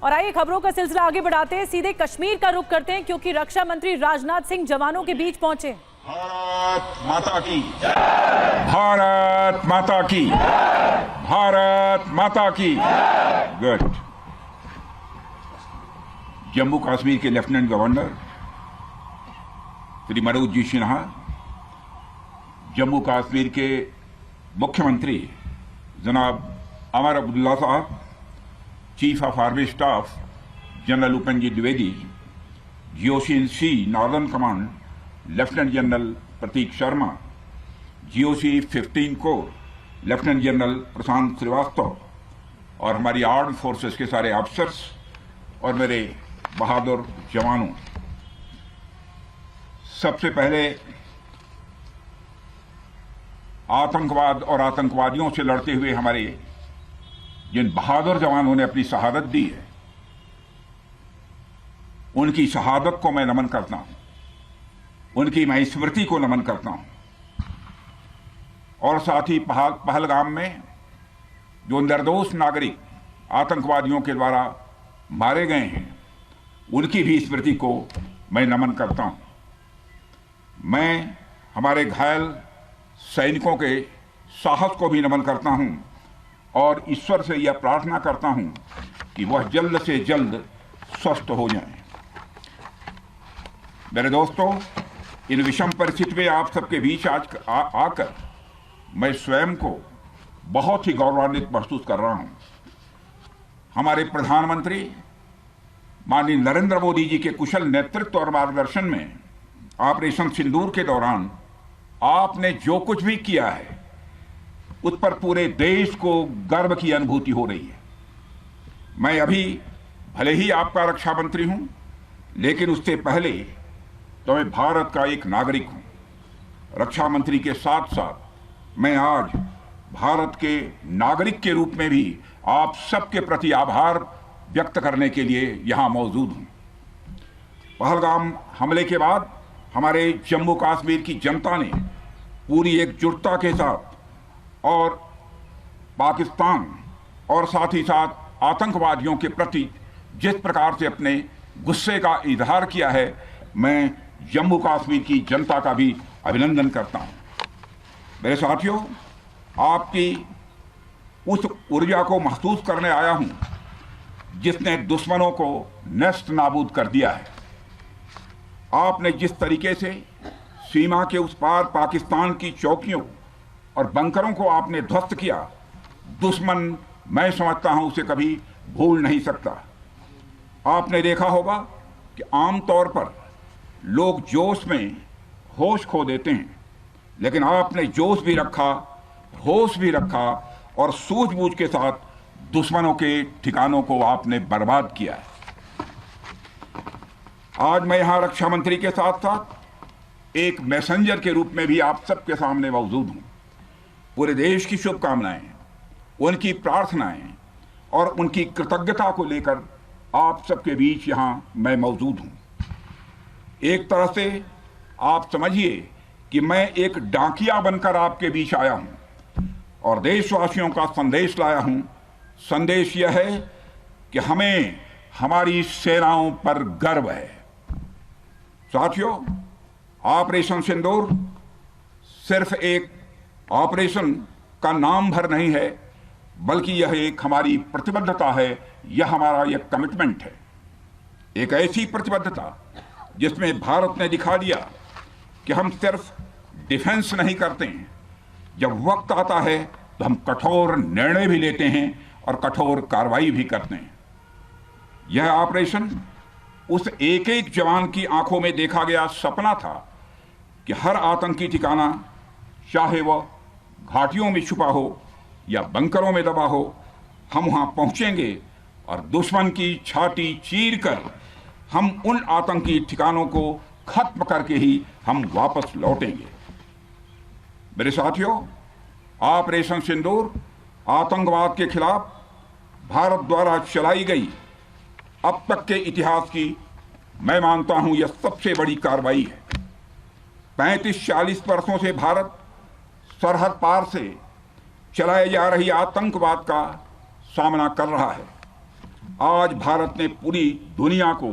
और आइए खबरों का सिलसिला आगे बढ़ाते हैं, सीधे कश्मीर का रुख करते हैं क्योंकि रक्षा मंत्री राजनाथ सिंह जवानों के बीच पहुंचे। भारत माता की, भारत माता की, भारत माता की। गुड। जम्मू कश्मीर के लेफ्टिनेंट गवर्नर श्री मनोज जी सिन्हा, जम्मू कश्मीर के मुख्यमंत्री जनाब अमर अब्दुल्ला साहब, chief of army staff general Upendra ji Dwivedi, GOC-in-C northern command lieutenant general Prateek Sharma, GOC-15 corps lieutenant general Prashant Srivastava और हमारी आर्म्ड फोर्सेस के सारे ऑफिसर्स और मेरे बहादुर जवानों, सबसे पहले आतंकवाद और आतंकवादियों से लड़ते हुए हमारे जिन बहादुर जवानों ने अपनी शहादत दी है, उनकी शहादत को मैं नमन करता हूं, उनकी मैं स्मृति को नमन करता हूं। और साथ ही पहलगाम में जो निर्दोष नागरिक आतंकवादियों के द्वारा मारे गए हैं, उनकी भी स्मृति को मैं नमन करता हूं। मैं हमारे घायल सैनिकों के साहस को भी नमन करता हूं और ईश्वर से यह प्रार्थना करता हूं कि वह जल्द से जल्द स्वस्थ हो जाएं। मेरे दोस्तों, इन विषम परिस्थिति में आप सबके बीच आज आकर मैं स्वयं को बहुत ही गौरवान्वित महसूस कर रहा हूं। हमारे प्रधानमंत्री माननीय नरेंद्र मोदी जी के कुशल नेतृत्व और मार्गदर्शन में ऑपरेशन सिंदूर के दौरान आपने जो कुछ भी किया है, उस पर पूरे देश को गर्व की अनुभूति हो रही है। मैं अभी भले ही आपका रक्षा मंत्री हूं, लेकिन उससे पहले तो मैं भारत का एक नागरिक हूं। रक्षा मंत्री के साथ साथ मैं आज भारत के नागरिक के रूप में भी आप सबके प्रति आभार व्यक्त करने के लिए यहां मौजूद हूं। पहलगाम हमले के बाद हमारे जम्मू कश्मीर की जनता ने पूरी एकजुटता के साथ और पाकिस्तान और साथ ही साथ आतंकवादियों के प्रति जिस प्रकार से अपने गुस्से का इजहार किया है, मैं जम्मू कश्मीर की जनता का भी अभिनंदन करता हूं। मेरे साथियों, आपकी उस ऊर्जा को महसूस करने आया हूं जिसने दुश्मनों को नष्ट नाबूद कर दिया है। आपने जिस तरीके से सीमा के उस पार पाकिस्तान की चौकियों और बंकरों को आपने ध्वस्त किया, दुश्मन मैं समझता हूं उसे कभी भूल नहीं सकता। आपने देखा होगा कि आमतौर पर लोग जोश में होश खो देते हैं, लेकिन आपने जोश भी रखा, होश भी रखा और सूझबूझ के साथ दुश्मनों के ठिकानों को आपने बर्बाद किया है। आज मैं यहां रक्षा मंत्री के साथ साथ एक मैसेंजर के रूप में भी आप सबके सामने मौजूद हूं। पूरे देश की शुभकामनाएं, उनकी प्रार्थनाएं और उनकी कृतज्ञता को लेकर आप सबके बीच यहां मैं मौजूद हूं। एक तरह से आप समझिए कि मैं एक डाकिया बनकर आपके बीच आया हूं और देशवासियों का संदेश लाया हूं। संदेश यह है कि हमें हमारी सेनाओं पर गर्व है। साथियों, ऑपरेशन सिंदूर सिर्फ एक ऑपरेशन का नाम भर नहीं है, बल्कि यह एक हमारी प्रतिबद्धता है, यह हमारा एक कमिटमेंट है। एक ऐसी प्रतिबद्धता जिसमें भारत ने दिखा दिया कि हम सिर्फ डिफेंस नहीं करते हैं, जब वक्त आता है तो हम कठोर निर्णय भी लेते हैं और कठोर कार्रवाई भी करते हैं। यह ऑपरेशन उस एक एक जवान की आंखों में देखा गया सपना था कि हर आतंकी ठिकाना, चाहे वह घाटियों में छुपा हो या बंकरों में दबा हो, हम वहां पहुंचेंगे और दुश्मन की छाती चीर कर हम उन आतंकी ठिकानों को खत्म करके ही हम वापस लौटेंगे। मेरे साथियों, ऑपरेशन सिंदूर आतंकवाद के खिलाफ भारत द्वारा चलाई गई अब तक के इतिहास की मैं मानता हूं यह सबसे बड़ी कार्रवाई है। 35-40 वर्षों से भारत सरहद पार से चलाए जा रही आतंकवाद का सामना कर रहा है। आज भारत ने पूरी दुनिया को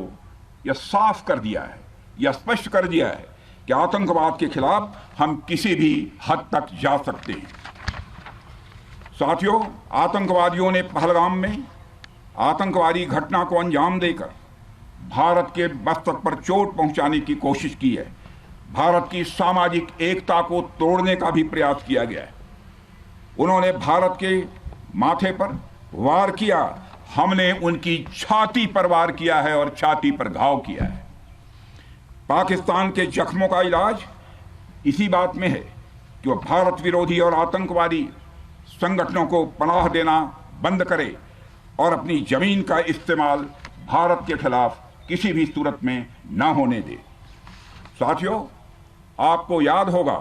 यह साफ कर दिया है, यह स्पष्ट कर दिया है कि आतंकवाद के खिलाफ हम किसी भी हद तक जा सकते हैं। साथियों, आतंकवादियों ने पहलगाम में आतंकवादी घटना को अंजाम देकर भारत के मस्तक पर चोट पहुंचाने की कोशिश की है। भारत की सामाजिक एकता को तोड़ने का भी प्रयास किया गया है। उन्होंने भारत के माथे पर वार किया, हमने उनकी छाती पर वार किया है और छाती पर घाव किया है। पाकिस्तान के जख्मों का इलाज इसी बात में है कि वह भारत विरोधी और आतंकवादी संगठनों को पनाह देना बंद करे और अपनी जमीन का इस्तेमाल भारत के खिलाफ किसी भी सूरत में न होने दे। साथियों, आपको याद होगा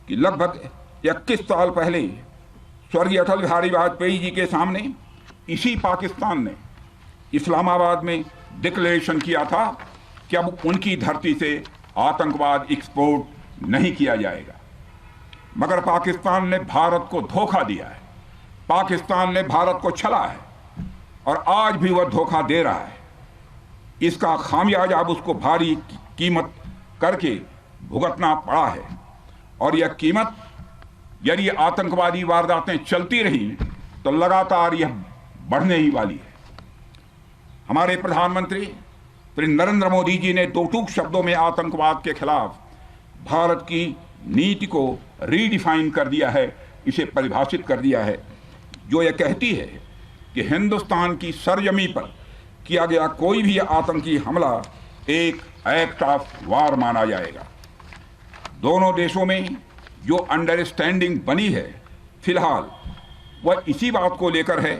कि लगभग 21 साल पहले स्वर्गीय अटल बिहारी वाजपेयी जी के सामने इसी पाकिस्तान ने इस्लामाबाद में डिक्लेरेशन किया था कि अब उनकी धरती से आतंकवाद एक्सपोर्ट नहीं किया जाएगा। मगर पाकिस्तान ने भारत को धोखा दिया है, पाकिस्तान ने भारत को छला है और आज भी वह धोखा दे रहा है। इसका खामियाजा अब उसको भारी कीमत करके भुगतना पड़ा है और यह कीमत, यदि आतंकवादी वारदातें चलती रही तो लगातार यह बढ़ने ही वाली है। हमारे प्रधानमंत्री श्री नरेंद्र मोदी जी ने दो टूक शब्दों में आतंकवाद के खिलाफ भारत की नीति को रीडिफाइन कर दिया है, इसे परिभाषित कर दिया है, जो यह कहती है कि हिंदुस्तान की सरजमी पर किया गया कोई भी आतंकी हमला एक एक्ट ऑफ वार माना जाएगा। दोनों देशों में जो अंडरस्टैंडिंग बनी है फिलहाल वह इसी बात को लेकर है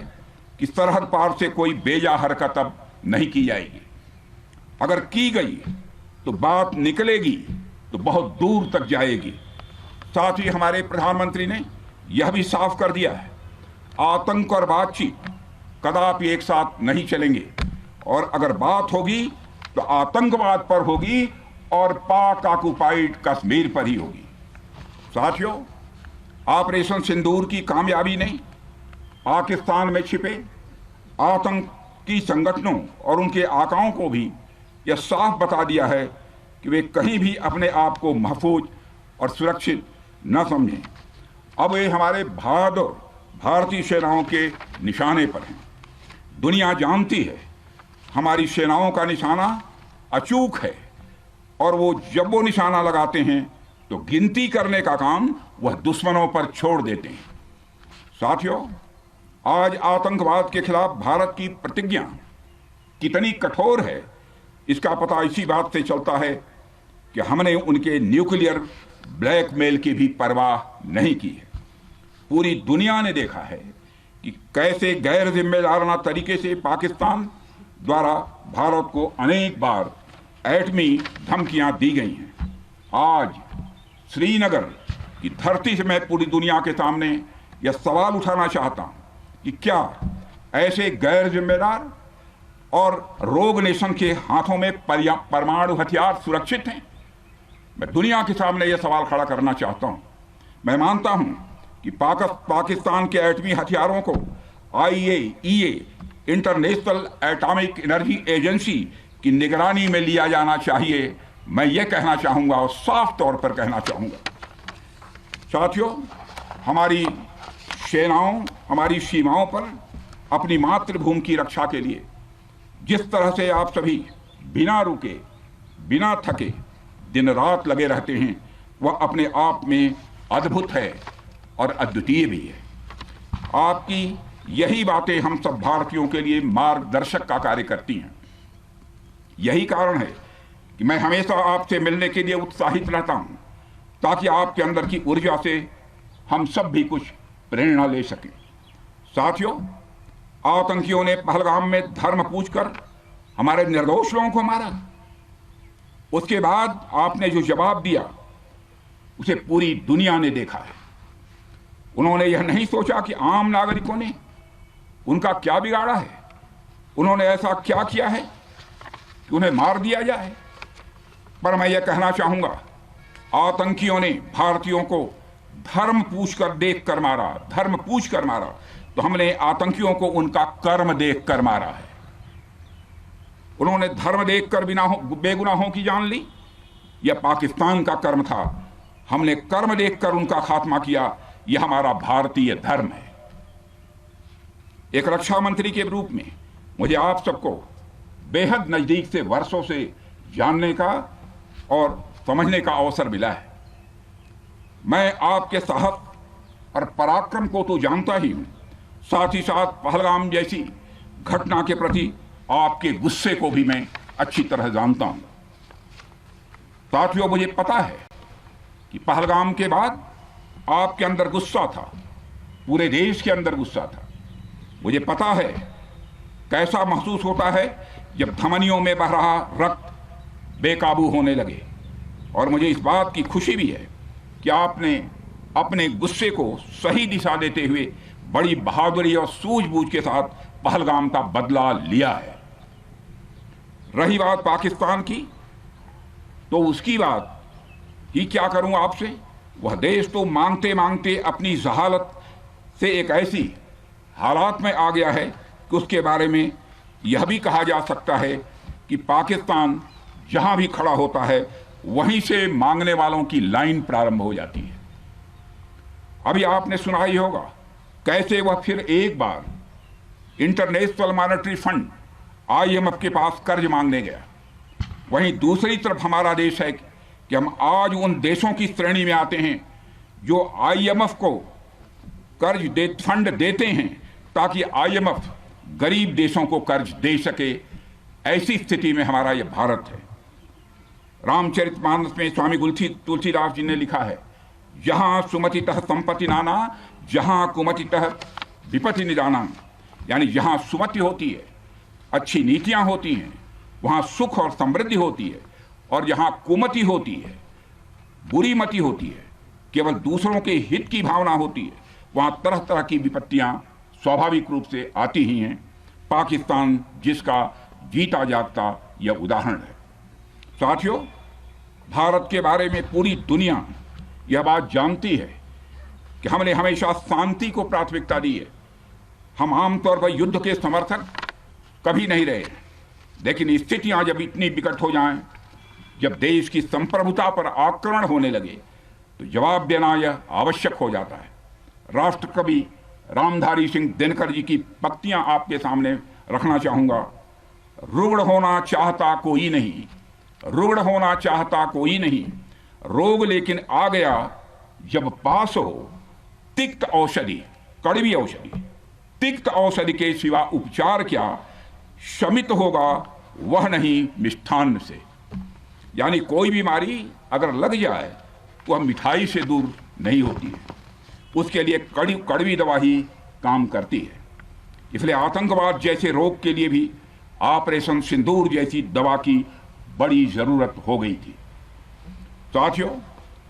कि सरहद पार से कोई बेजा हरकत अब नहीं की जाएगी। अगर की गई तो बात निकलेगी तो बहुत दूर तक जाएगी। साथ ही हमारे प्रधानमंत्री ने यह भी साफ कर दिया है, आतंक और बातचीत कदापि एक साथ नहीं चलेंगे और अगर बात होगी तो आतंकवाद पर होगी और पाक ऑक्युपाइड कश्मीर पर ही होगी। साथियों, ऑपरेशन सिंदूर की कामयाबी ने पाकिस्तान में छिपे आतंकी संगठनों और उनके आकाओं को भी यह साफ बता दिया है कि वे कहीं भी अपने आप को महफूज और सुरक्षित न समझें। अब वे हमारे बहादुर भारतीय सेनाओं के निशाने पर हैं। दुनिया जानती है हमारी सेनाओं का निशाना अचूक है और वो जब वो निशाना लगाते हैं तो गिनती करने का काम वह दुश्मनों पर छोड़ देते हैं। साथियों, आज आतंकवाद के खिलाफ भारत की प्रतिज्ञा कितनी कठोर है इसका पता इसी बात से चलता है कि हमने उनके न्यूक्लियर ब्लैकमेल की भी परवाह नहीं की है। पूरी दुनिया ने देखा है कि कैसे गैर जिम्मेदाराना तरीके से पाकिस्तान द्वारा भारत को अनेक बार एटमी धमकियां दी गई हैं। आज श्रीनगर की धरती से मैं पूरी दुनिया के सामने यह सवाल उठाना चाहता हूं कि क्या ऐसे गैर जिम्मेदार और रोग नेशन के हाथों में परमाणु हथियार सुरक्षित हैं? मैं दुनिया के सामने यह सवाल खड़ा करना चाहता हूं। मैं मानता हूं कि पाकिस्तान के एटमी हथियारों को IAEA international atomic energy agency की निगरानी में लिया जाना चाहिए। मैं ये कहना चाहूँगा और साफ तौर पर कहना चाहूँगा। साथियों, हमारी सेनाओं हमारी सीमाओं पर अपनी मातृभूमि की रक्षा के लिए जिस तरह से आप सभी बिना रुके बिना थके दिन रात लगे रहते हैं वह अपने आप में अद्भुत है और अद्वितीय भी है। आपकी यही बातें हम सब भारतीयों के लिए मार्गदर्शक का कार्य करती हैं। यही कारण है कि मैं हमेशा आपसे मिलने के लिए उत्साहित रहता हूं ताकि आपके अंदर की ऊर्जा से हम सब भी कुछ प्रेरणा ले सकें। साथियों, आतंकियों ने पहलगाम में धर्म पूछकर हमारे निर्दोष लोगों को मारा। उसके बाद आपने जो जवाब दिया उसे पूरी दुनिया ने देखा है। उन्होंने यह नहीं सोचा कि आम नागरिकों ने उनका क्या बिगाड़ा है, उन्होंने ऐसा क्या किया है कि उन्हें मार दिया जाए। पर मैं यह कहना चाहूंगा, आतंकियों ने भारतीयों को धर्म पूछकर देखकर मारा, धर्म पूछकर मारा, तो हमने आतंकियों को उनका कर्म देखकर मारा है। उन्होंने धर्म देखकर बेगुनाहों की जान ली। यह पाकिस्तान का कर्म था, हमने कर्म देखकर उनका खात्मा किया। यह हमारा भारतीय धर्म है। एक रक्षा मंत्री के रूप में मुझे आप सबको बेहद नजदीक से वर्षों से जानने का और समझने का अवसर मिला है। मैं आपके साहस और पराक्रम को तो जानता ही हूं, साथ ही साथ पहलगाम जैसी घटना के प्रति आपके गुस्से को भी मैं अच्छी तरह जानता हूं। साथियों, मुझे पता है कि पहलगाम के बाद आपके अंदर गुस्सा था, पूरे देश के अंदर गुस्सा था। मुझे पता है कैसा महसूस होता है जब धमनियों में बह रहा रक्त बेकाबू होने लगे। और मुझे इस बात की खुशी भी है कि आपने अपने गुस्से को सही दिशा देते हुए बड़ी बहादुरी और सूझबूझ के साथ पहलगाम का बदला लिया है। रही बात पाकिस्तान की, तो उसकी बात ही क्या करूं आपसे। वह देश तो मांगते मांगते अपनी जहालत से एक ऐसी हालात में आ गया है कि उसके बारे में यह भी कहा जा सकता है कि पाकिस्तान जहां भी खड़ा होता है वहीं से मांगने वालों की लाइन प्रारंभ हो जाती है। अभी आपने सुना ही होगा कैसे वह फिर एक बार इंटरनेशनल मॉनेटरी फंड IMF के पास कर्ज मांगने गया। वहीं दूसरी तरफ हमारा देश है कि हम आज उन देशों की श्रेणी में आते हैं जो IMF को फंड देते हैं ताकि IMF गरीब देशों को कर्ज दे सके। ऐसी स्थिति में हमारा यह भारत है। रामचरितमानस में स्वामी तुलसीदास जी ने लिखा है, जहां सुमतितः संपत्ति नाना, जहां कुमतितः विपत्ति निदाना। यानी जहां सुमति होती है, अच्छी नीतियां होती हैं, वहां सुख और समृद्धि होती है, और जहां कुमति होती है, बुरी मति होती है, केवल दूसरों के हित की भावना होती है, वहां तरह तरह की विपत्तियां स्वाभाविक रूप से आती ही हैं। पाकिस्तान जिसका जीता जागता यह उदाहरण है। साथियों, भारत के बारे में पूरी दुनिया यह बात जानती है कि हमने हमेशा शांति को प्राथमिकता दी है। हम आमतौर पर युद्ध के समर्थक कभी नहीं रहे, लेकिन स्थितियां जब इतनी विकट हो जाएं, जब देश की संप्रभुता पर आक्रमण होने लगे, तो जवाब देना यह आवश्यक हो जाता है। राष्ट्रकवि रामधारी सिंह दिनकर जी की पंक्तियां आपके सामने रखना चाहूंगा। रुग्ण होना चाहता कोई नहीं, रुग्ण होना चाहता कोई नहीं, रोग लेकिन आ गया जब पास हो तिक्त औषधि, कड़वी औषधि। तिक्त औषधि के सिवा उपचार क्या, शमित होगा वह नहीं मिष्ठान्न से। यानी कोई बीमारी अगर लग जाए तो वह मिठाई से दूर नहीं होती है, उसके लिए कड़वी दवा ही काम करती है। इसलिए आतंकवाद जैसे रोग के लिए भी ऑपरेशन सिंदूर जैसी दवा की बड़ी जरूरत हो गई थी। साथियों,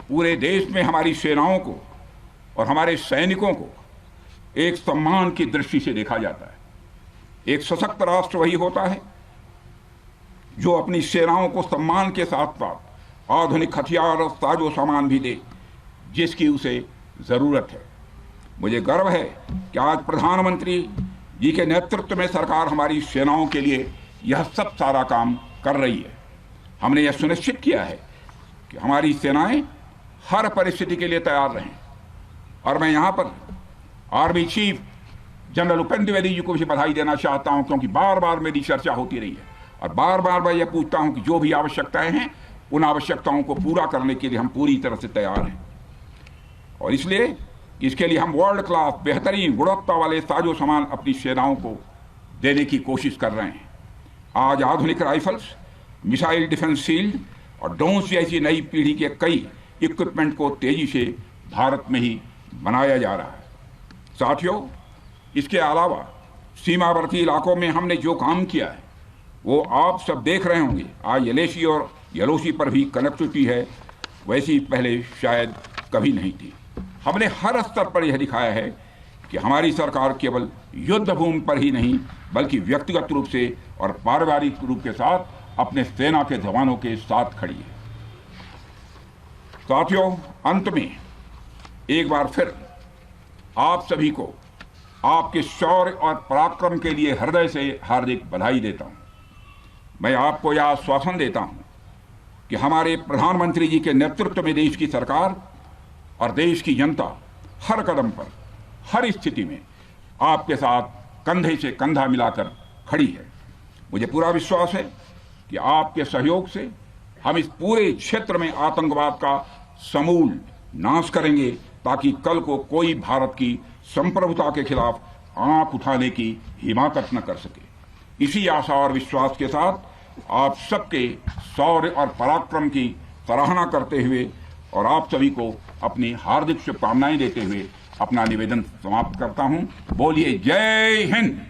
पूरे देश में हमारी सेनाओं को और हमारे सैनिकों को एक सम्मान की दृष्टि से देखा जाता है। एक सशक्त राष्ट्र वही होता है जो अपनी सेनाओं को सम्मान के साथ साथ आधुनिक हथियार और साजो सामान भी दे जिसकी उसे जरूरत है। मुझे गर्व है कि आज प्रधानमंत्री जी के नेतृत्व में सरकार हमारी सेनाओं के लिए यह सब सारा काम कर रही है। हमने यह सुनिश्चित किया है कि हमारी सेनाएं हर परिस्थिति के लिए तैयार रहें। और मैं यहाँ पर army chief general Upendra Dwivedi ji को भी बधाई देना चाहता हूँ, क्योंकि बार बार मेरी चर्चा होती रही है और बार बार मैं यह पूछता हूँ कि जो भी आवश्यकताएं हैं उन आवश्यकताओं को पूरा करने के लिए हम पूरी तरह से तैयार हैं। और इसलिए इसके लिए हम वर्ल्ड क्लास बेहतरीन गुणवत्ता वाले साजो सामान अपनी सेनाओं को देने की कोशिश कर रहे हैं। आज आधुनिक राइफल्स, मिसाइल डिफेंस शील्ड और ड्रोन्स जैसी नई पीढ़ी के कई इक्विपमेंट को तेजी से भारत में ही बनाया जा रहा है। साथियों, इसके अलावा सीमावर्ती इलाकों में हमने जो काम किया है वो आप सब देख रहे होंगे। आज LAC और LOC पर भी कनेक्टिविटी है, वैसी पहले शायद कभी नहीं थी। हमने हर स्तर पर यह दिखाया है कि हमारी सरकार केवल युद्ध भूमि पर ही नहीं बल्कि व्यक्तिगत रूप से और पारिवारिक रूप के साथ अपने सेना के जवानों के साथ खड़ी है। साथियों, अंत में एक बार फिर आप सभी को आपके शौर्य और पराक्रम के लिए हृदय से हार्दिक बधाई देता हूं। मैं आपको यह आश्वासन देता हूं कि हमारे प्रधानमंत्री जी के नेतृत्व में देश की सरकार और देश की जनता हर कदम पर, हर स्थिति में आपके साथ कंधे से कंधा मिलाकर खड़ी है। मुझे पूरा विश्वास है कि आपके सहयोग से हम इस पूरे क्षेत्र में आतंकवाद का समूल नाश करेंगे, ताकि कल को कोई भारत की संप्रभुता के खिलाफ आंख उठाने की हिमाकत न कर सके। इसी आशा और विश्वास के साथ आप सबके शौर्य और पराक्रम की सराहना करते हुए और आप सभी को अपनी हार्दिक शुभकामनाएं देते हुए अपना निवेदन समाप्त करता हूं। बोलिए जय हिंद,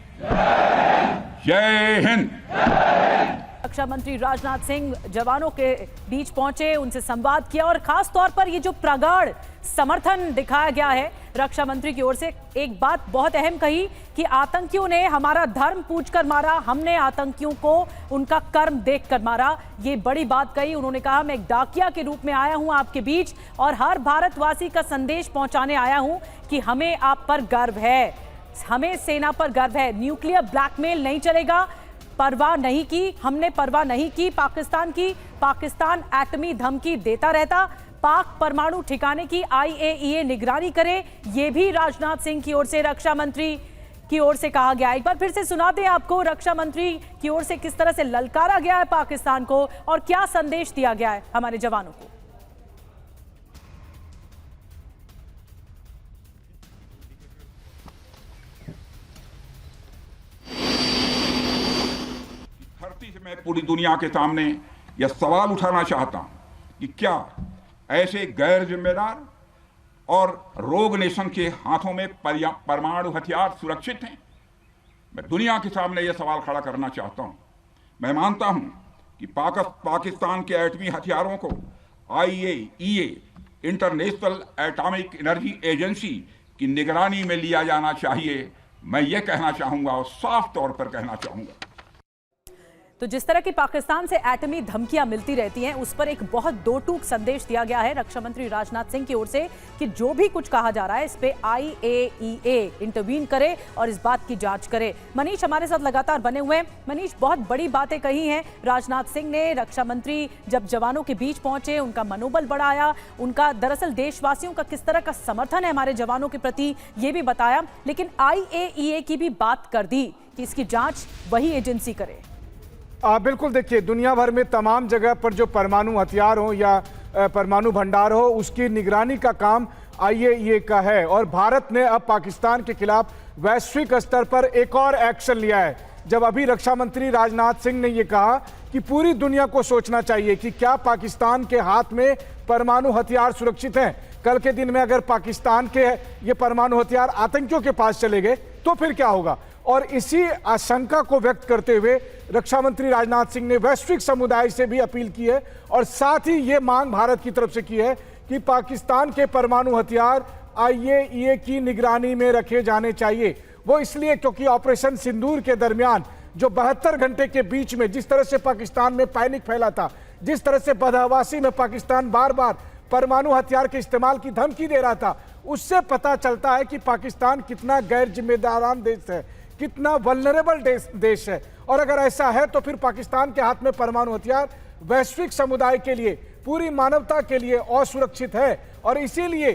जय हिंद। रक्षा मंत्री राजनाथ सिंह जवानों के बीच पहुंचे, उनसे संवाद किया और खास तौर पर ये जो प्रगाढ़ समर्थन दिखाया गया है रक्षा मंत्री की ओर से, एक बात बहुत अहम कही कि आतंकियों ने हमारा धर्म पूछकर मारा, हमने आतंकियों को उनका कर्म देखकर मारा। ये बड़ी बात कही। उन्होंने कहा, मैं एक डाकिया के रूप में आया हूं आपके बीच और हर भारतवासी का संदेश पहुंचाने आया हूं कि हमें आप पर गर्व है, हमें सेना पर गर्व है। न्यूक्लियर ब्लैकमेल नहीं चलेगा, परवाह नहीं की, हमने परवाह नहीं की पाकिस्तान की। पाकिस्तान एटमी धमकी देता रहता, पाक परमाणु ठिकाने की IAEA निगरानी करे, ये भी राजनाथ सिंह की ओर से, रक्षा मंत्री की ओर से कहा गया। एक बार फिर से सुनाते हैं आपको रक्षा मंत्री की ओर से किस तरह से ललकारा गया है पाकिस्तान को और क्या संदेश दिया गया है हमारे जवानों को। धरती से मैं पूरी दुनिया के सामने यह सवाल उठाना चाहता हूं कि क्या ऐसे गैर जिम्मेदार और रोग नेशन के हाथों में परमाणु हथियार सुरक्षित हैं? मैं दुनिया के सामने यह सवाल खड़ा करना चाहता हूं। मैं मानता हूं कि पाकिस्तान के एटमी हथियारों को IAEA, international atomic energy agency की निगरानी में लिया जाना चाहिए। मैं ये कहना चाहूंगा और साफ तौर पर कहना चाहूंगा। तो जिस तरह की पाकिस्तान से एटमी धमकियां मिलती रहती हैं, उस पर एक बहुत दो टूक संदेश दिया गया है रक्षा मंत्री राजनाथ सिंह की ओर से कि जो भी कुछ कहा जा रहा है इस पे IAEA इंटरवीन करे और इस बात की जांच करे। मनीष हमारे साथ लगातार बने हुए हैं। मनीष, बहुत बड़ी बातें कही हैं राजनाथ सिंह ने। रक्षा मंत्री जब जवानों के बीच पहुंचे, उनका मनोबल बढ़ाया, उनका दरअसल देशवासियों का किस तरह का समर्थन है हमारे जवानों के प्रति ये भी बताया, लेकिन IAEA की भी बात कर दी कि इसकी जांच वही एजेंसी करे। बिल्कुल, देखिए, दुनिया भर में तमाम जगह पर जो परमाणु हथियार हो या परमाणु भंडार हो, उसकी निगरानी का काम IAEA का है। और भारत ने अब पाकिस्तान के खिलाफ वैश्विक स्तर पर एक और एक्शन लिया है। जब अभी रक्षा मंत्री राजनाथ सिंह ने यह कहा कि पूरी दुनिया को सोचना चाहिए कि क्या पाकिस्तान के हाथ में परमाणु हथियार सुरक्षित हैं। कल के दिन में अगर पाकिस्तान के ये परमाणु हथियार आतंकियों के पास चले गए तो फिर क्या होगा। और इसी आशंका को व्यक्त करते हुए रक्षा मंत्री राजनाथ सिंह ने वैश्विक समुदाय से भी अपील की है और साथ ही ये मांग भारत की तरफ से की है कि पाकिस्तान के परमाणु हथियार IAEA की निगरानी में रखे जाने चाहिए। वो इसलिए क्योंकि ऑपरेशन सिंदूर के दरमियान जो 72 घंटे के बीच में जिस तरह से पाकिस्तान में पैनिक फैला था, जिस तरह से बदहवासी में पाकिस्तान बार बार परमाणु हथियार के इस्तेमाल की धमकी दे रहा था, उससे पता चलता है कि पाकिस्तान कितना गैर जिम्मेदारान देश है, कितना वल्नरेबल देश है। और अगर ऐसा है तो फिर पाकिस्तान के हाथ में परमाणु हथियार वैश्विक समुदाय के लिए, पूरी मानवता के लिए असुरक्षित है। और इसीलिए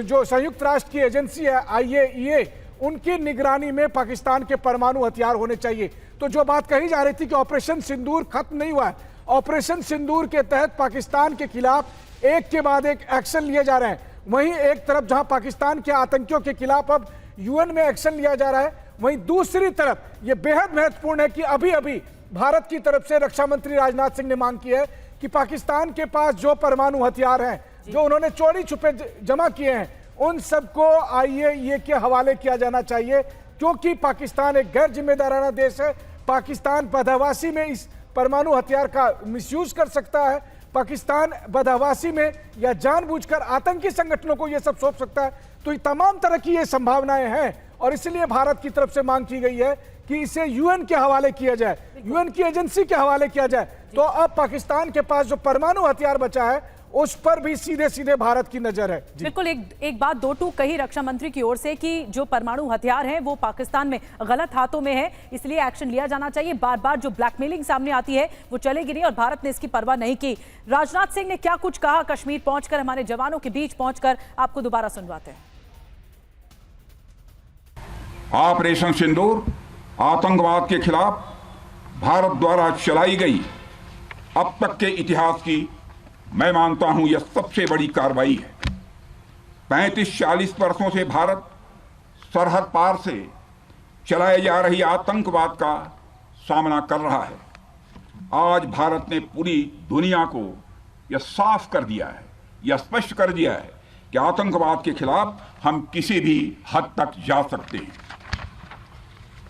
जो संयुक्त राष्ट्र की एजेंसी है IAEA, उनकी निगरानी में पाकिस्तान के परमाणु हथियार होने चाहिए। तो जो बात कही जा रही थी कि ऑपरेशन सिंदूर खत्म नहीं हुआ है, ऑपरेशन सिंदूर के तहत पाकिस्तान के खिलाफ एक के बाद एक एक्शन लिए जा रहे हैं। वहीं एक तरफ जहां पाकिस्तान के आतंकियों के खिलाफ अब UN में एक्शन लिया जा रहा है, वहीं दूसरी तरफ यह बेहद महत्वपूर्ण है कि अभी अभी भारत की तरफ से रक्षा मंत्री राजनाथ सिंह ने मांग की है कि पाकिस्तान के पास जो परमाणु हथियार हैं, जो उन्होंने चोरी छुपे जमा किए हैं, उन सबको IAEA के हवाले किया जाना चाहिए। क्योंकि पाकिस्तान एक गैर जिम्मेदाराना देश है। पाकिस्तान बदहवासी में इस परमाणु हथियार का मिसयूज कर सकता है। पाकिस्तान बदहवासी में या जानबूझकर आतंकी संगठनों को यह सब सौंप सकता है। तो तमाम तरह की ये संभावनाएं हैं और इसलिए भारत की तरफ से मांग की गई है कि इसे UN के हवाले किया जाए, UN की एजेंसी के हवाले किया जाए। तो अब पाकिस्तान के पास जो परमाणु हथियार बचा है उस पर भी सीधे सीधे भारत की नजर है। बिल्कुल, एक बात दो टूक कही रक्षा मंत्री की ओर से कि जो परमाणु हथियार हैं वो पाकिस्तान में गलत हाथों में है, इसलिए एक्शन लिया जाना चाहिए। बार बार जो ब्लैकमेलिंग सामने आती है वो चलेगी नहीं और भारत ने इसकी परवाह नहीं की। राजनाथ सिंह ने क्या कुछ कहा कश्मीर पहुंचकर, हमारे जवानों के बीच पहुंचकर, आपको दोबारा सुनवाते हैं। ऑपरेशन सिंदूर आतंकवाद के खिलाफ भारत द्वारा चलाई गई अब तक के इतिहास की मैं मानता हूं यह सबसे बड़ी कार्रवाई है। 35-40 वर्षों से भारत सरहद पार से चलाए जा रही आतंकवाद का सामना कर रहा है। आज भारत ने पूरी दुनिया को यह साफ कर दिया है, यह स्पष्ट कर दिया है कि आतंकवाद के खिलाफ हम किसी भी हद तक जा सकते हैं।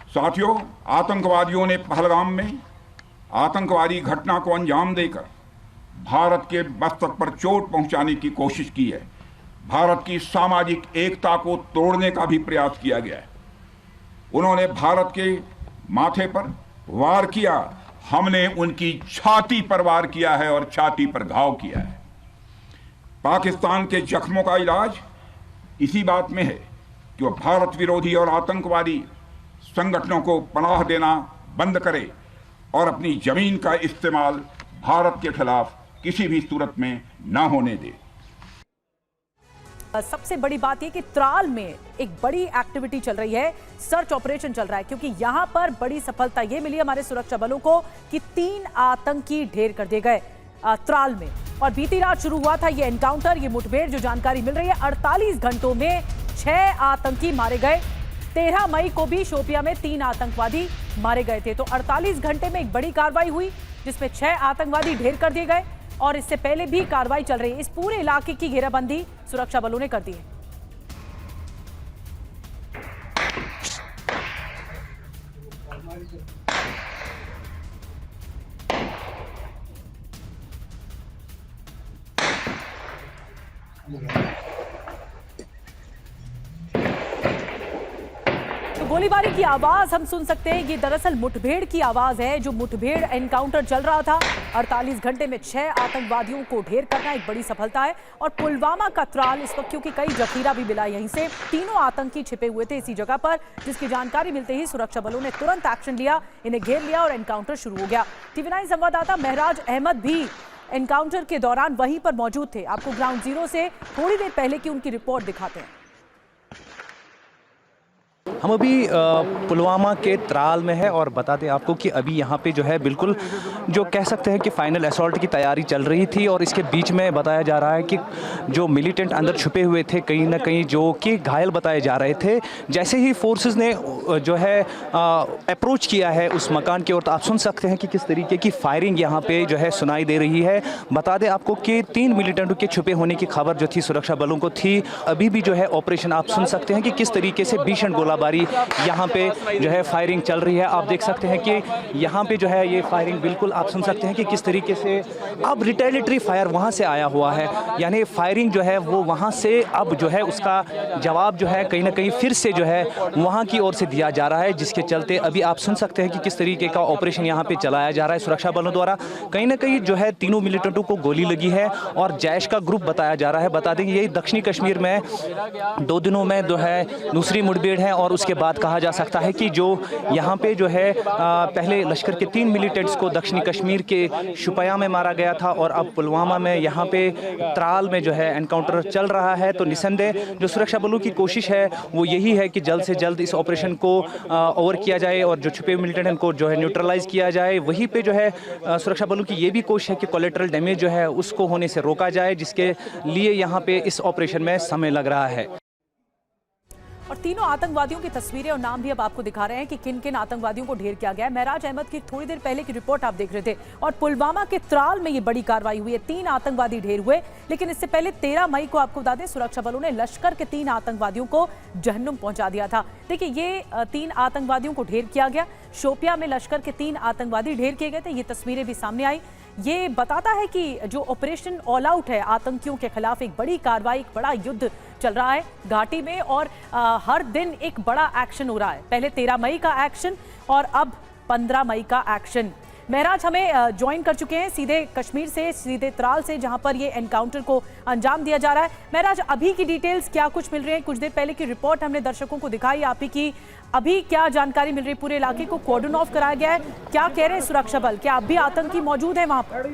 साथियों, आतंकवादियों ने पहलगाम में आतंकवादी घटना को अंजाम देकर भारत के मस्तक पर चोट पहुंचाने की कोशिश की है। भारत की सामाजिक एकता को तोड़ने का भी प्रयास किया गया है। उन्होंने भारत के माथे पर वार किया, हमने उनकी छाती पर वार किया है और छाती पर घाव किया है। पाकिस्तान के जख्मों का इलाज इसी बात में है कि वह भारत विरोधी और आतंकवादी संगठनों को पनाह देना बंद करे और अपनी जमीन का इस्तेमाल भारत के खिलाफ किसी भी सूरत में ना होने दे। सबसे बड़ी बात यह कि त्राल में एक बड़ी एक्टिविटी चल रही है, सर्च ऑपरेशन चल रहा है, क्योंकि यहां पर बड़ी सफलता यह मिली हमारे सुरक्षा बलों को कि 3 आतंकी ढेर कर दिए गए त्राल में। और बीती रात शुरू हुआ था ये एनकाउंटर, ये मुठभेड़। जो जानकारी मिल रही है 48 घंटों में 6 आतंकी मारे गए। 13 मई को भी शोपिया में 3 आतंकवादी मारे गए थे। तो 48 घंटे में एक बड़ी कार्रवाई हुई जिसमें 6 आतंकवादी ढेर कर दिए गए और इससे पहले भी कार्रवाई चल रही है। इस पूरे इलाके की घेराबंदी सुरक्षा बलों ने कर दी है। गोलीबारी की आवाज हम सुन सकते हैं, ये दरअसल मुठभेड़ की आवाज है। जो मुठभेड़ एनकाउंटर चल रहा था 48 घंटे में 6 आतंकवादियों को ढेर करना एक बड़ी सफलता है। और पुलवामा का त्राल इस वक्त, क्योंकि कई जखीरा भी मिला यहीं से, 3 आतंकी छिपे हुए थे इसी जगह पर, जिसकी जानकारी मिलते ही सुरक्षा बलों ने तुरंत एक्शन लिया, इन्हें घेर लिया और एनकाउंटर शुरू हो गया। TV9 संवाददाता महराज अहमद भी एनकाउंटर के दौरान वहीं पर मौजूद थे। आपको ग्राउंड जीरो से थोड़ी देर पहले की उनकी रिपोर्ट दिखाते हैं। हम अभी पुलवामा के त्राल में है और बता दें आपको कि अभी यहाँ पे जो है बिल्कुल जो कह सकते हैं कि फाइनल असॉल्ट की तैयारी चल रही थी और इसके बीच में बताया जा रहा है कि जो मिलिटेंट अंदर छुपे हुए थे कहीं ना कहीं, जो कि घायल बताए जा रहे थे, जैसे ही फोर्सेस ने जो है अप्रोच किया है उस मकान की ओर, तो आप सुन सकते हैं कि किस तरीके की फायरिंग यहाँ पे जो है सुनाई दे रही है। बता दें आपको कि 3 मिलिटेंटों के छुपे होने की खबर जो थी सुरक्षा बलों को थी। अभी भी जो है ऑपरेशन आप सुन सकते हैं कि किस तरीके से भीषण गोलाबारी यहाँ पे जो है फायरिंग चल रही है। आप देख सकते हैं कि यहाँ पे जो है ये फायरिंग बिल्कुल आप सुन सकते हैं कि किस तरीके से अब रिटेलिटरी फायर वहाँ से आया हुआ है, यानी फायरिंग जो है वो वहाँ से अब जो है उसका जवाब जो है कहीं ना कहीं फिर से जो है वहाँ की ओर से दिया जा रहा है, जिसके चलते अभी आप सुन सकते हैं कि किस तरीके का ऑपरेशन यहाँ पे चलाया जा रहा है सुरक्षा बलों द्वारा। कहीं ना कहीं जो है 3 मिलिटेंटों को गोली लगी है और जैश का ग्रुप बताया जा रहा है। बता दें यही दक्षिणी कश्मीर में 2 दिनों में जो है दूसरी मुठभेड़ है और उसके बाद कहा जा सकता है कि जो यहाँ पे जो है पहले लश्कर के 3 मिलिटेंट्स को दक्षिणी कश्मीर के शुपिया में मारा गया था और अब पुलवामा में यहाँ पे त्राल में जो है एनकाउंटर चल रहा है। तो निसंदेह जो सुरक्षा बलों की कोशिश है वो यही है कि जल्द से जल्द इस ऑपरेशन को ओवर किया जाए और जो छुपे मिलिटेंट को जो है न्यूट्रलाइज किया जाए। वहीं पे जो है सुरक्षा बलों की ये भी कोशिश है कि कोलेटरल डैमेज जो है उसको होने से रोका जाए, जिसके लिए यहाँ पे इस ऑपरेशन में समय लग रहा है। और तीनों आतंकवादियों की तस्वीरें और नाम भी अब आपको दिखा रहे हैं कि किन किन आतंकवादियों को ढेर किया गया है। महराज अहमद की थोड़ी देर पहले की रिपोर्ट आप देख रहे थे और पुलवामा के त्राल में ये बड़ी कार्रवाई हुई है, 3 आतंकवादी ढेर हुए। लेकिन इससे पहले 13 मई को आपको बता दें सुरक्षा बलों ने लश्कर के 3 आतंकवादियों को जहन्नुम पहुंचा दिया था। देखिए ये 3 आतंकवादियों को ढेर किया गया। शोपिया में लश्कर के 3 आतंकवादी ढेर किए गए थे, ये तस्वीरें भी सामने आई। ये बताता है कि जो ऑपरेशन ऑल आउट है आतंकियों के खिलाफ, एक बड़ी कार्रवाई, एक बड़ा युद्ध चल रहा है घाटी में और हर दिन एक बड़ा एक्शन हो रहा है। पहले 13 मई का एक्शन और अब 15 मई का एक्शन। महराज हमें ज्वाइन कर चुके हैं सीधे कश्मीर से, सीधे त्राल से, जहां पर ये एनकाउंटर को अंजाम दिया जा रहा है। महराज, अभी की डिटेल्स क्या कुछ मिल रही है? कुछ देर पहले की रिपोर्ट हमने दर्शकों को दिखाई आप ही की, अभी क्या जानकारी मिल रही है? पूरे इलाके को कॉर्डन ऑफ कराया गया है, क्या कह रहे हैं सुरक्षा बल? क्या अब भी आतंकी मौजूद है वहां पर?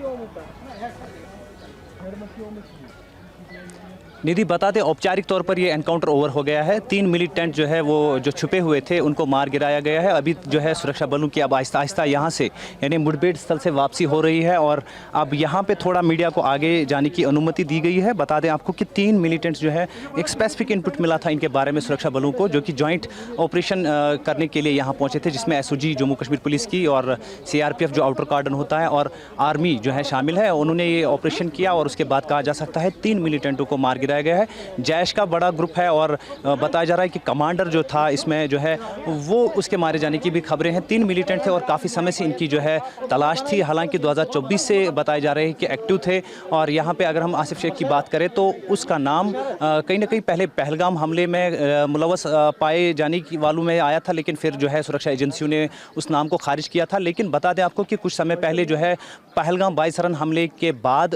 निधि बता दें, औपचारिक तौर पर ये एनकाउंटर ओवर हो गया है। 3 मिलिटेंट जो है वो जो छुपे हुए थे उनको मार गिराया गया है। अभी जो है सुरक्षा बलों की अब आहिस्ता आहिस्ता यहाँ से यानी मुठभेड़ स्थल से वापसी हो रही है और अब यहाँ पे थोड़ा मीडिया को आगे जाने की अनुमति दी गई है। बता दें आपको कि 3 मिलिटेंट्स जो है, एक स्पेसिफिक इनपुट मिला था इनके बारे में सुरक्षा बलों को, जो कि जॉइंट ऑपरेशन करने के लिए यहाँ पहुँचे थे, जिसमें एसओजी जम्मू कश्मीर पुलिस की और सीआरपीएफ जो आउटर कार्डन होता है और आर्मी जो है शामिल है। उन्होंने ये ऑपरेशन किया और उसके बाद कहा जा सकता है 3 मिलिटेंटों को मार गिराया गया है। जैश का बड़ा ग्रुप है और बताया जा रहा है कि कमांडर जो था इसमें जो है वो उसके मारे जाने की भी खबरें हैं। 3 मिलिटेंट थे और काफ़ी समय से इनकी जो है तलाश थी। हालांकि 2024 से बताए जा रहे हैं कि एक्टिव थे। और यहाँ पे अगर हम आसिफ शेख की बात करें तो उसका नाम कहीं ना कहीं पहले पहलगाम हमले में मुलव्वस पाए जाने की वालों में आया था, लेकिन फिर जो है सुरक्षा एजेंसियों ने उस नाम को खारिज किया था। लेकिन बता दें आपको कि कुछ समय पहले जो है पहलगाम 22 रन हमले के बाद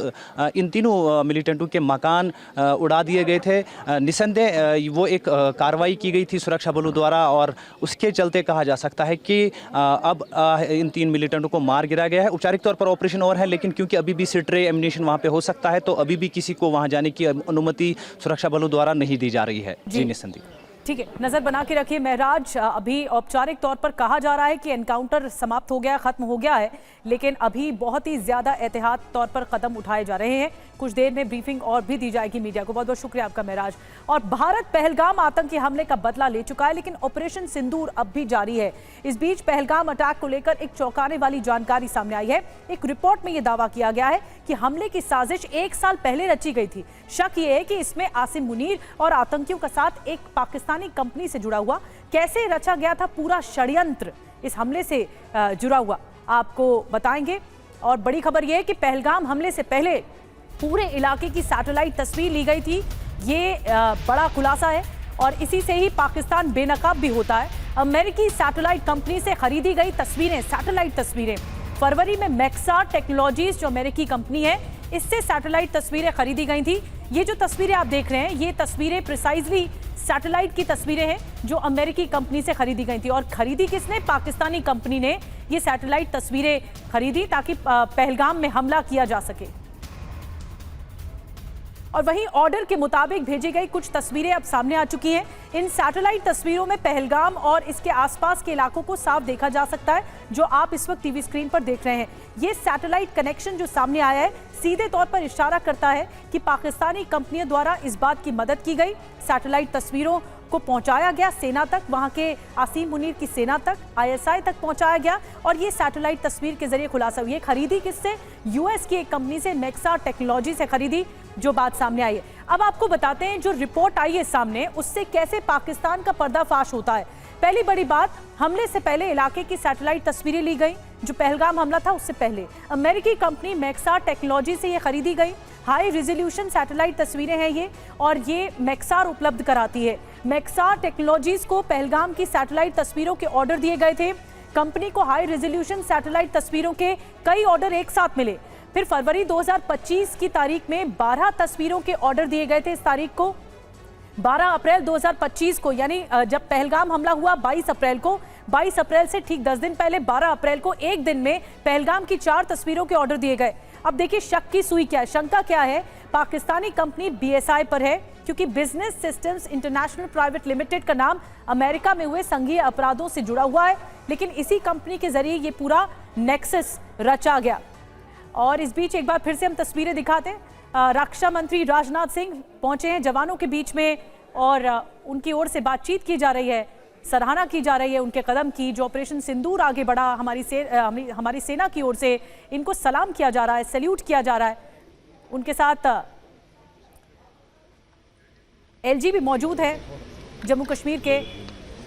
इन तीनों मिलिटेंटों के मकान उड़ा दिए गए थे। निसंदेह वो एक कार्रवाई की गई थी सुरक्षा बलों द्वारा और उसके चलते कहा जा सकता है कि अब इन 3 मिलिटेंटों को मार गिराया गया है। औपचारिक तौर पर ऑपरेशन और है, लेकिन क्योंकि अभी भी सिट्रे एमिनेशन वहाँ पे हो सकता है तो अभी भी किसी को वहाँ जाने की अनुमति सुरक्षा बलों द्वारा नहीं दी जा रही है। जी निसंदेह, ठीक है, नजर बना के रखिए महराज। अभी औपचारिक तौर पर कहा जा रहा है कि एनकाउंटर समाप्त हो गया, खत्म हो गया है, लेकिन अभी बहुत ही ज्यादा एहतियात तौर पर कदम उठाए जा रहे हैं। कुछ देर में ब्रीफिंग और भी दी जाएगी मीडिया को। बहुत बहुत शुक्रिया आपका महराज। और भारत पहलगाम आतंकी हमले का बदला ले चुका है, लेकिन ऑपरेशन सिंदूर अब भी जारी है। इस बीच पहलगाम अटैक को लेकर एक चौंकाने वाली जानकारी सामने आई है। एक रिपोर्ट में यह दावा किया गया है कि हमले की साजिश 1 साल पहले रची गई थी। शक यह है कि इसमें आसिम मुनीर और आतंकियों के साथ एक पाकिस्तानी कंपनी से जुड़ा हुआ, कैसे रचा गया था पूरा षड्यंत्र इस हमले से जुड़ा हुआ, आपको बताएंगे। और बड़ी खबर यह है कि पहलगाम हमले से पहले पूरे इलाके की सैटेलाइट तस्वीर ली गई थी। ये बड़ा खुलासा है और इसी से ही पाकिस्तान बेनकाब भी होता है। अमेरिकी सैटेलाइट कंपनी से खरीदी गई तस्वीरें, सैटेलाइट तस्वीरें फरवरी में मैक्सार टेक्नोलॉजीज जो अमेरिकी कंपनी है, इससे सैटेलाइट तस्वीरें खरीदी गई थी। ये जो तस्वीरें आप देख रहे हैं, ये तस्वीरें प्रिसाइजली सैटेलाइट की तस्वीरें हैं जो अमेरिकी कंपनी से खरीदी गई थी। और खरीदी किसने? पाकिस्तानी कंपनी ने ये सैटेलाइट तस्वीरें खरीदी ताकि पहलगाम में हमला किया जा सके। और वहीं ऑर्डर के मुताबिक भेजी गई कुछ तस्वीरें अब सामने आ चुकी हैं। इन सैटेलाइट तस्वीरों में पहलगाम और इसके आसपास के इलाकों को साफ देखा जा सकता है, जो आप इस वक्त टीवी स्क्रीन पर देख रहे हैं। ये सैटेलाइट कनेक्शन जो सामने आया है सीधे तौर पर इशारा करता है कि पाकिस्तानी कंपनियों द्वारा इस बात की मदद की गई, सैटेलाइट तस्वीरों को पहुंचाया गया सेना तक, वहां के आसिम मुनीर की सेना तक, ISI तक पहुंचाया गया। और ये सैटेलाइट तस्वीर के जरिए खुलासा हुई है। खरीदी किससे? US की एक कंपनी से, मैक्सार टेक्नोलॉजी से खरीदी, जो बात सामने आई है। अब आपको बताते हैं जो रिपोर्ट आई है सामने, उससे कैसे पाकिस्तान का पर्दाफाश होता है। पहली बड़ी बात, हमले से पहले इलाके की सैटेलाइट तस्वीरें ली गई। जो पहलगाम हमला था उससे पहले अमेरिकी कंपनी मैक्सार टेक्नोलॉजी से ये खरीदी गई। हाई रिजोल्यूशन सैटेलाइट तस्वीरें हैं ये, और ये मैक्सार उपलब्ध कराती है। मैक्सार टेक्नोलॉजीज को पहलगाम की सैटेलाइट तस्वीरों के ऑर्डर दिए गए थे। कंपनी को हाई रिजोल्यूशन सैटेलाइट तस्वीरों के कई ऑर्डर एक साथ मिले। फिर फरवरी 2025 की तारीख में 12 तस्वीरों के ऑर्डर दिए गए थे। इस तारीख को 12 अप्रैल 2025 को, यानी जब पहलगाम हमला हुआ 22 अप्रैल को, 22 अप्रैल से ठीक 10 दिन पहले 12 अप्रैल को एक दिन में पहलगाम की 4 तस्वीरों के ऑर्डर दिए गए। अब देखिए शक की सुई क्या है, शंका क्या है? पाकिस्तानी कंपनी BSI पर है, क्योंकि business systems international private limited का नाम अमेरिका में हुए संघीय अपराधों से जुड़ा हुआ है। लेकिन इसी कंपनी के जरिए ये पूरा नेक्सस रचा गया। और इस बीच एक बार फिर से हम तस्वीरें दिखाते हैं। रक्षा मंत्री राजनाथ सिंह पहुंचे हैं जवानों के बीच में और उनकी ओर से बातचीत की जा रही है, सराहना की जा रही है उनके कदम की। जो ऑपरेशन सिंदूर आगे बढ़ा, हमारी सेना की ओर से इनको सलाम किया जा रहा है, सैल्यूट किया जा रहा है। उनके साथ LG भी मौजूद है, जम्मू कश्मीर के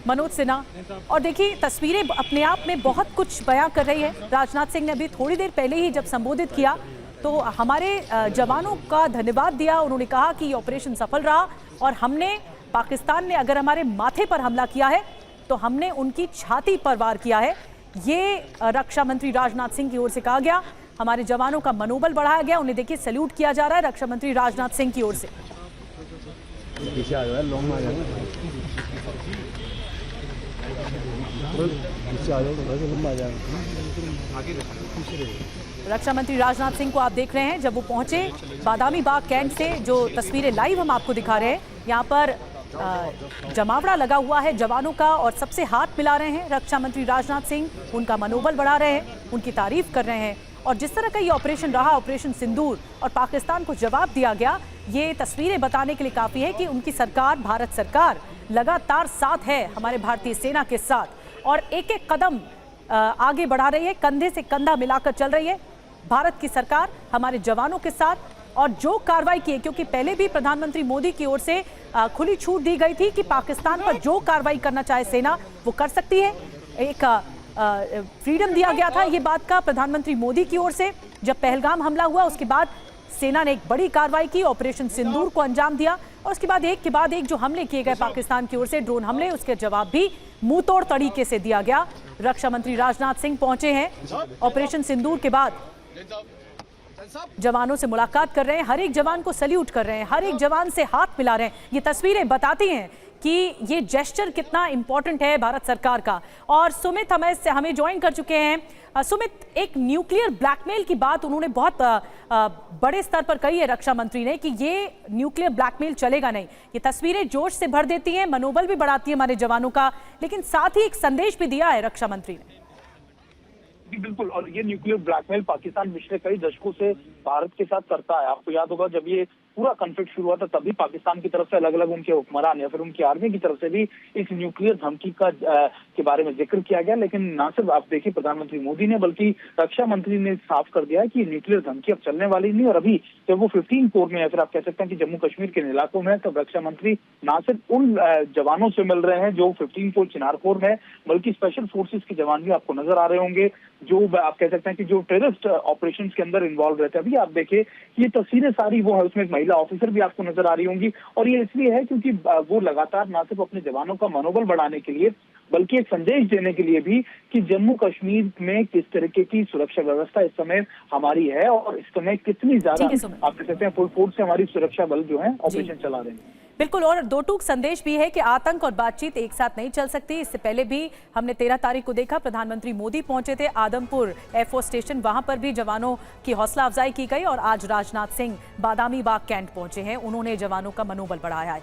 मनोज सिन्हा। और देखिए तस्वीरें अपने आप में बहुत कुछ बयां कर रही है। राजनाथ सिंह ने अभी थोड़ी देर पहले ही जब संबोधित किया तो हमारे जवानों का धन्यवाद दिया। उन्होंने कहा कि ये ऑपरेशन सफल रहा और हमने, पाकिस्तान ने अगर हमारे माथे पर हमला किया है तो हमने उनकी छाती पर वार किया है। ये रक्षा मंत्री राजनाथ सिंह की ओर से कहा गया। हमारे जवानों का मनोबल बढ़ाया गया, उन्हें देखिए सैल्यूट किया जा रहा है रक्षा मंत्री राजनाथ सिंह की ओर से। रक्षा मंत्री राजनाथ सिंह को आप देख रहे हैं जब वो पहुंचे बादामी बाग कैंट से, जो तस्वीरें लाइव हम आपको दिखा रहे हैं। यहाँ पर जमावड़ा लगा हुआ है जवानों का और सबसे हाथ मिला रहे हैं रक्षा मंत्री राजनाथ सिंह, उनका मनोबल बढ़ा रहे हैं, उनकी तारीफ कर रहे हैं। और जिस तरह का ये ऑपरेशन रहा, ऑपरेशन सिंदूर, और पाकिस्तान को जवाब दिया गया, ये तस्वीरें बताने के लिए काफ़ी है कि उनकी सरकार, भारत सरकार लगातार साथ है हमारे भारतीय सेना के साथ और एक एक कदम आगे बढ़ा रही है, कंधे से कंधा मिलाकर चल रही है भारत की सरकार हमारे जवानों के साथ। और जो कार्रवाई की है, क्योंकि पहले भी प्रधानमंत्री मोदी की ओर से खुली छूट दी गई थी कि पाकिस्तान पर जो कार्रवाई करना चाहे सेना वो कर सकती है, एक फ्रीडम दिया गया था ये बात का प्रधानमंत्री मोदी की ओर से। जब पहलगाम हमला हुआ उसके बाद सेना ने एक बड़ी कार्रवाई की, ऑपरेशन सिंदूर को अंजाम दिया और उसके बाद एक के बाद एक जो हमले किए गए पाकिस्तान की ओर से, ड्रोन हमले, उसके जवाब भी मुंह तोड़ तरीके से दिया गया। रक्षा मंत्री राजनाथ सिंह पहुंचे हैं ऑपरेशन सिंदूर के बाद, जवानों से मुलाकात कर रहे हैं, हर एक जवान को सैल्यूट कर रहे हैं, हर एक जवान से हाथ मिला रहे हैं। ये तस्वीरें बताती हैं कि ये जेस्चर कितना इंपॉर्टेंट है भारत सरकार का। और सुमित हमें ज्वाइन कर चुके हैं। सुमित, एक न्यूक्लियर ब्लैकमेल की बात उन्होंने बहुत बड़े स्तर पर कही है रक्षा मंत्री ने कि ये न्यूक्लियर ब्लैकमेल चलेगा नहीं। ये तस्वीरें जोश से भर देती हैं, मनोबल भी बढ़ाती है हमारे जवानों का, लेकिन साथ ही एक संदेश भी दिया है रक्षा मंत्री ने। बिल्कुल, और ये न्यूक्लियर ब्लैकमेल पाकिस्तान पिछले कई दशकों से भारत के साथ करता है। आपको याद होगा जब ये पूरा कॉन्फ्लिक्ट शुरू हुआ था तभी पाकिस्तान की तरफ से अलग अलग उनके हुक्मरान या फिर उनकी आर्मी की तरफ से भी इस न्यूक्लियर धमकी के बारे में जिक्र किया गया। लेकिन ना सिर्फ आप देखिए प्रधानमंत्री मोदी ने बल्कि रक्षा मंत्री ने साफ कर दिया है कि न्यूक्लियर धमकी अब चलने वाली नहीं। और अभी जब वो 15 कोर में या फिर आप कह सकते हैं कि जम्मू कश्मीर के इलाकों में, तब रक्षा मंत्री ना सिर्फ उन जवानों से मिल रहे हैं जो 15 कोर चिनार कोर में, बल्कि स्पेशल फोर्सेस के जवान भी आपको नजर आ रहे होंगे जो आप कह सकते हैं कि जो टेररिस्ट ऑपरेशन के अंदर इन्वॉल्व रहते हैं। अभी आप देखिए ये तस्वीरें सारी वो है, उसमें एक महिला ऑफिसर भी आपको नजर आ रही होंगी। और ये इसलिए है क्योंकि वो लगातार ना सिर्फ अपने जवानों का मनोबल बढ़ाने के लिए बल्कि एक संदेश देने के लिए भी कि जम्मू कश्मीर में किस तरीके की सुरक्षा व्यवस्था इस समय हमारी है और इस समय कितनी ज्यादा आप कह सकते हैं फुल फोर्स से हमारी सुरक्षा बल जो है ऑपरेशन चला रहे हैं। बिल्कुल, और दो टूक संदेश भी है कि आतंक और बातचीत एक साथ नहीं चल सकती। इससे पहले भी हमने 13 तारीख को देखा, प्रधानमंत्री मोदी पहुंचे थे आदमपुर एयरफोर्स स्टेशन, वहां पर भी जवानों की हौसला अफजाई की गई। और आज राजनाथ सिंह बादामी बाग कैंट पहुंचे हैं, उन्होंने जवानों का मनोबल बढ़ाया है।